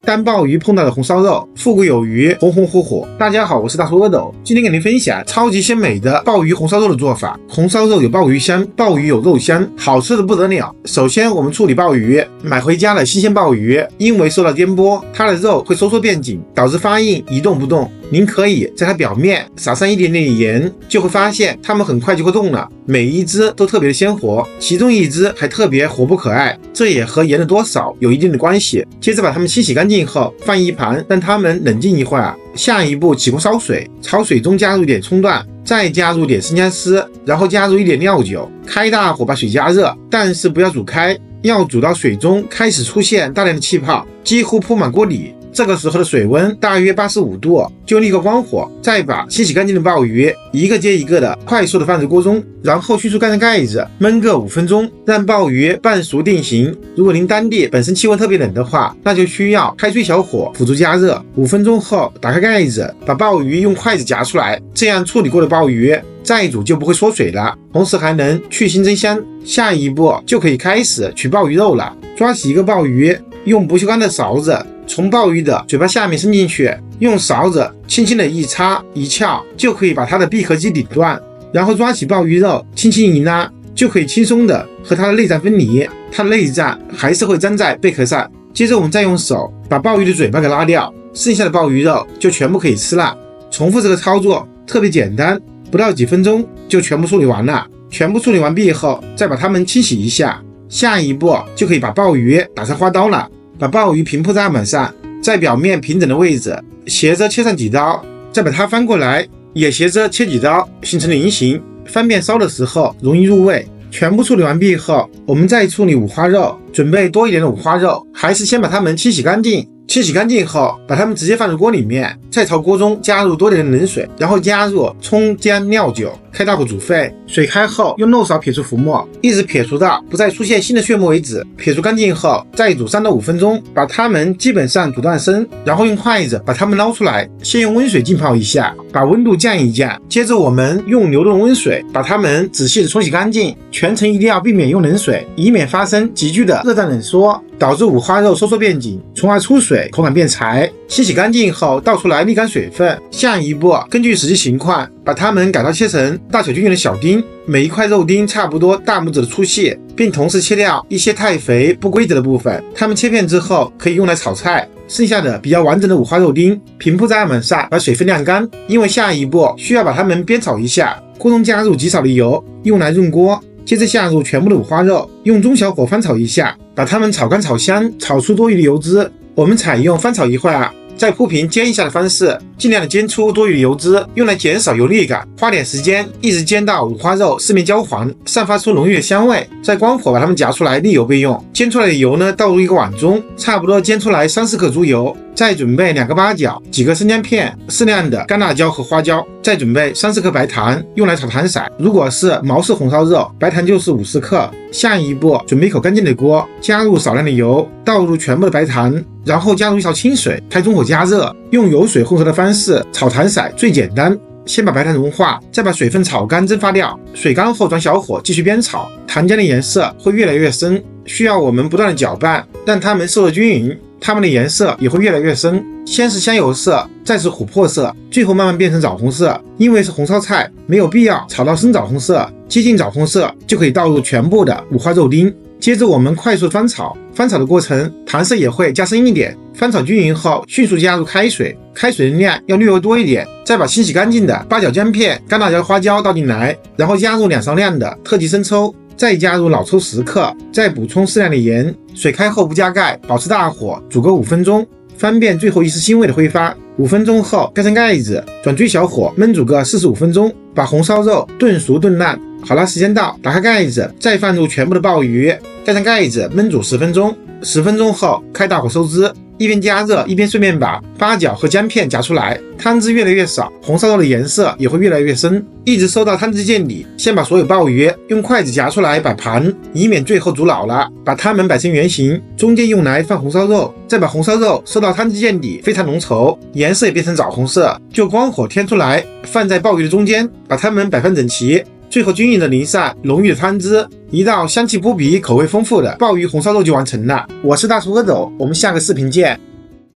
当鲍鱼碰到了红烧肉，富贵有余，红红火火。大家好，我是大叔阿斗，今天给您分享超级鲜美的鲍鱼红烧肉的做法。红烧肉有鲍鱼香，鲍鱼有肉香，好吃的不得了。首先我们处理鲍鱼，买回家的新鲜鲍鱼，因为受到颠簸，它的肉会收缩变紧，导致发硬一动不动。您可以在它表面撒上一点点盐，就会发现它们很快就会动了。每一只都特别的鲜活，其中一只还特别活泼可爱，这也和盐的多少有一定的关系。接着把它们清洗干净后放一旁，让它们冷静一会儿。下一步起锅烧水，焯水中加入一点葱段，再加入点生姜丝，然后加入一点料酒，开大火把水加热，但是不要煮开，要煮到水中开始出现大量的气泡，几乎铺满锅底。这个时候的水温大约85度，就立刻关火，再把清洗干净的鲍鱼一个接一个的快速的放入锅中，然后迅速盖上盖子，焖个5分钟，让鲍鱼半熟定型。如果您当地本身气温特别冷的话，那就需要开最小火辅助加热。5分钟后打开盖子，把鲍鱼用筷子夹出来，这样处理过的鲍鱼再煮就不会缩水了，同时还能去腥增香。下一步就可以开始取鲍鱼肉了。抓起一个鲍鱼，用不锈钢的勺子从鲍鱼的嘴巴下面伸进去，用勺子轻轻的一插一撬，就可以把它的闭合肌顶断，然后抓起鲍鱼肉轻轻一拉，就可以轻松的和它的内脏分离，它的内脏还是会粘在贝壳上。接着我们再用手把鲍鱼的嘴巴给拉掉，剩下的鲍鱼肉就全部可以吃了。重复这个操作特别简单，不到几分钟就全部处理完了。全部处理完毕后，再把它们清洗一下。下一步就可以把鲍鱼打成花刀了。把鲍鱼平铺在案板上，在表面平整的位置斜着切上几刀，再把它翻过来也斜着切几刀，形成菱形，方便烧的时候容易入味。全部处理完毕后，我们再处理五花肉，准备多一点的五花肉，还是先把它们清洗干净。清洗干净后，把它们直接放入锅里面，再朝锅中加入多点的冷水，然后加入葱姜料酒，开大火煮沸。水开后，用漏勺撇出浮沫，一直撇除到不再出现新的血沫为止。撇除干净后，再煮3到5分钟，把它们基本上煮断生，然后用筷子把它们捞出来，先用温水浸泡一下，把温度降一降。接着我们用流动温水把它们仔细的冲洗干净，全程一定要避免用冷水，以免发生急剧的热胀冷缩，导致五花肉收缩变紧，从而出水，口感变柴。清洗干净后倒出来沥干水分。下一步根据实际情况把它们改刀切成大小均匀的小丁，每一块肉丁差不多大拇指的粗细，并同时切掉一些太肥不规则的部分。它们切片之后可以用来炒菜。剩下的比较完整的五花肉丁平铺在案板上，把水分晾干，因为下一步需要把它们煸炒一下。锅中加入极少的油，用来润锅。接着下入全部的五花肉，用中小火翻炒一下，把它们炒干炒香，炒出多余的油脂。我们采用翻炒一会儿再铺平煎一下的方式，尽量的煎出多余的油脂，用来减少油腻感。花点时间一直煎到五花肉四面焦黄，散发出浓郁的香味，再关火把它们夹出来沥油备用。煎出来的油呢，倒入一个碗中，差不多煎出来3-4克猪油，再准备2个八角，几个生姜片，适量的干辣椒和花椒，再准备30克白糖，用来炒糖色。如果是毛氏红烧肉，白糖就是50克。下一步准备一口干净的锅，加入少量的油，倒入全部的白糖，然后加入一勺清水，开中火加热，用油水混合的方式炒糖色最简单。先把白糖融化，再把水分炒干蒸发掉，水干后转小火继续煸炒，糖浆的颜色会越来越深，需要我们不断的搅拌，让它们受热均匀，它们的颜色也会越来越深，先是香油色，再是琥珀色，最后慢慢变成枣红色。因为是红烧菜，没有必要炒到深枣红色，接近枣红色就可以倒入全部的五花肉丁。接着我们快速翻炒，翻炒的过程糖色也会加深一点。翻炒均匀后，迅速加入开水，开水的量要略微多一点。再把清洗干净的八角姜片、干辣椒、花椒倒进来，然后加入2勺量的特级生抽，再加入老抽10克，再补充适量的盐。水开后不加盖，保持大火煮个5分钟，方便最后一丝腥味的挥发。5分钟后盖上盖子，转最小火焖煮个45分钟，把红烧肉炖熟炖烂。好了，时间到，打开盖子，再放入全部的鲍鱼，盖上盖子焖煮10分钟。10分钟后开大火收汁，一边加热一边顺便把八角和姜片夹出来，汤汁越来越少，红烧肉的颜色也会越来越深，一直收到汤汁见底。先把所有鲍鱼用筷子夹出来摆盘，以免最后煮老了。把它们摆成圆形，中间用来放红烧肉，再把红烧肉收到汤汁见底，非常浓稠，颜色也变成枣红色，就关火添出来，放在鲍鱼的中间，把它们摆放整齐。最后均匀的淋上浓郁的汤汁，一道香气扑鼻、口味丰富的鲍鱼红烧肉就完成了。我是大厨阿斗，我们下个视频见。